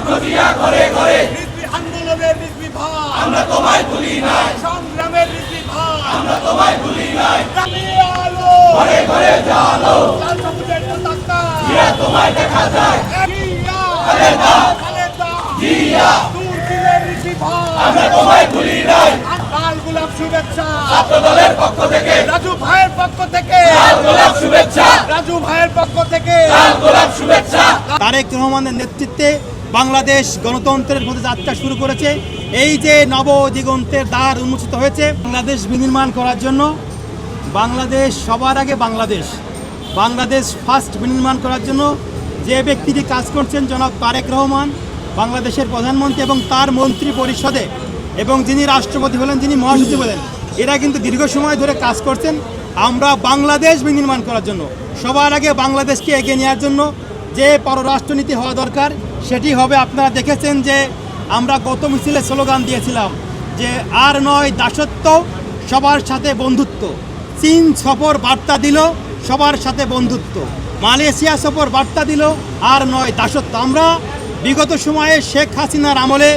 প্রক্রিয়া ঘরে ঘরে আন্দোলনের রিজভি ভাই আমরা তোমায় ভুলি নাই, সংগ্রামের রিজভি ভাই আমরা তোমায় ভুলি নাই। জ্বালিয়ে আলো ঘরে ঘরে জালো লাল সবুজের পতাকা জিয়া তোমায় দেখা যায়, জিয়া খালেদা খালেদা জিয়া দূরদিনের রিজভি ভাই আমরা তোমায় ভুলি নাই। লাল গোলাপ শুভেচ্ছা ছাত্র দলের পক্ষ থেকে রাজু ভাইয়ের পক্ষ থেকে লাল গোলাপ শুভেচ্ছা, রাজু ভাইয়ের পক্ষ থেকে লাল গোলাপ শুভেচ্ছা। তারেক রহমানের নেতৃত্বে বাংলাদেশ গণতন্ত্রের পথে যাত্রা শুরু করেছে। এই যে নব দিগন্তের দ্বার উন্মোচিত হয়েছে বাংলাদেশ বিনির্মাণ করার জন্য, বাংলাদেশ সবার আগে বাংলাদেশ ফার্স্ট বিনির্মাণ করার জন্য যে ব্যক্তিটি কাজ করছেন জনাব তারেক রহমান, বাংলাদেশের প্রধানমন্ত্রী এবং তার মন্ত্রী পরিষদে, এবং যিনি রাষ্ট্রপতি হলেন, যিনি মহাসচিব হলেন, এরা কিন্তু দীর্ঘ সময় ধরে কাজ করছেন আমরা বাংলাদেশ বিনির্মাণ করার জন্য। সবার আগে বাংলাদেশকে এগিয়ে নেওয়ার জন্য যে পররাষ্ট্রনীতি হওয়া দরকার সেটি হবে। আপনারা দেখেছেন যে আমরা গত মিছিলে স্লোগান দিয়েছিলাম যে আর নয় দাসত্ব, সবার সাথে বন্ধুত্ব। চীন সফর বার্তা দিল সবার সাথে বন্ধুত্ব, মালয়েশিয়া সফর বার্তা দিল আর নয় দাসত্ব। আমরা বিগত সময়ে শেখ হাসিনার আমলে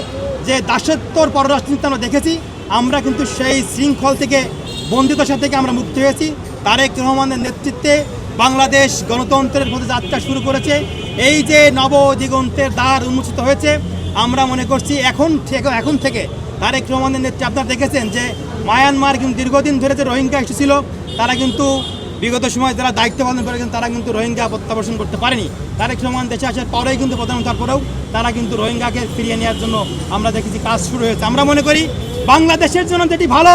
যে দাসত্বর পররাষ্ট্রনীতি আমরা দেখেছি, আমরা কিন্তু সেই শৃঙ্খল থেকে, বন্দিদশা থেকে আমরা মুক্ত হয়েছি। তারেক রহমানের নেতৃত্বে বাংলাদেশ গণতন্ত্রের পথে যাত্রা শুরু করেছে। এই যে নব দিগন্তের দ্বার উন্মোচিত হয়েছে, আমরা মনে করছি এখন থেকে তারেক রহমানের নেতৃত্বে আপনারা দেখেছেন যে মায়ানমার কিন্তু দীর্ঘদিন ধরে যে রোহিঙ্গা ইস্যু ছিল, তারা কিন্তু বিগত সময় যারা দায়িত্ব পালন করেছেন তারা কিন্তু রোহিঙ্গা প্রত্যাবর্তন করতে পারেনি। তারেক রহমান দেশে আসার পরেই কিন্তু প্রধানমন্ত্রীর পরেও তারা কিন্তু রোহিঙ্গাকে ফিরিয়ে নেওয়ার জন্য আমরা দেখেছি কাজ শুরু হয়েছে। আমরা মনে করি বাংলাদেশের জন্য যেটি ভালো,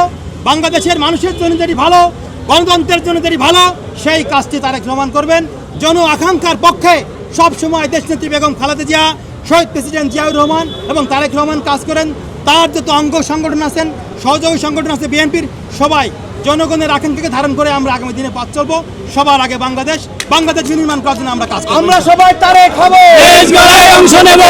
বাংলাদেশের মানুষের জন্য যেটি ভালো, গণতন্ত্রের জন্য যেটি ভালো, সেই কাজটি তারেক রহমান করবেন। জন আকাঙ্ক্ষার পক্ষে সবসময় দেশনেত্রী বেগম খালেদা জিয়া, শহীদ প্রেসিডেন্ট জিয়াউর রহমান এবং তারেক রহমান কাজ করেন। তার যত অঙ্গ সংগঠন আছেন, সহযোগী সংগঠন আছে বিএনপির, সবাই জনগণের আকাঙ্ক্ষাকে ধারণ করে আমরা আগামী দিনে পথ চলবো। সবার আগে বাংলাদেশ বিনির্মাণ করার জন্য আমরা কাজ করব। আমরা সবাই তারেক হব, দেশ গড়ায় অংশ নেব।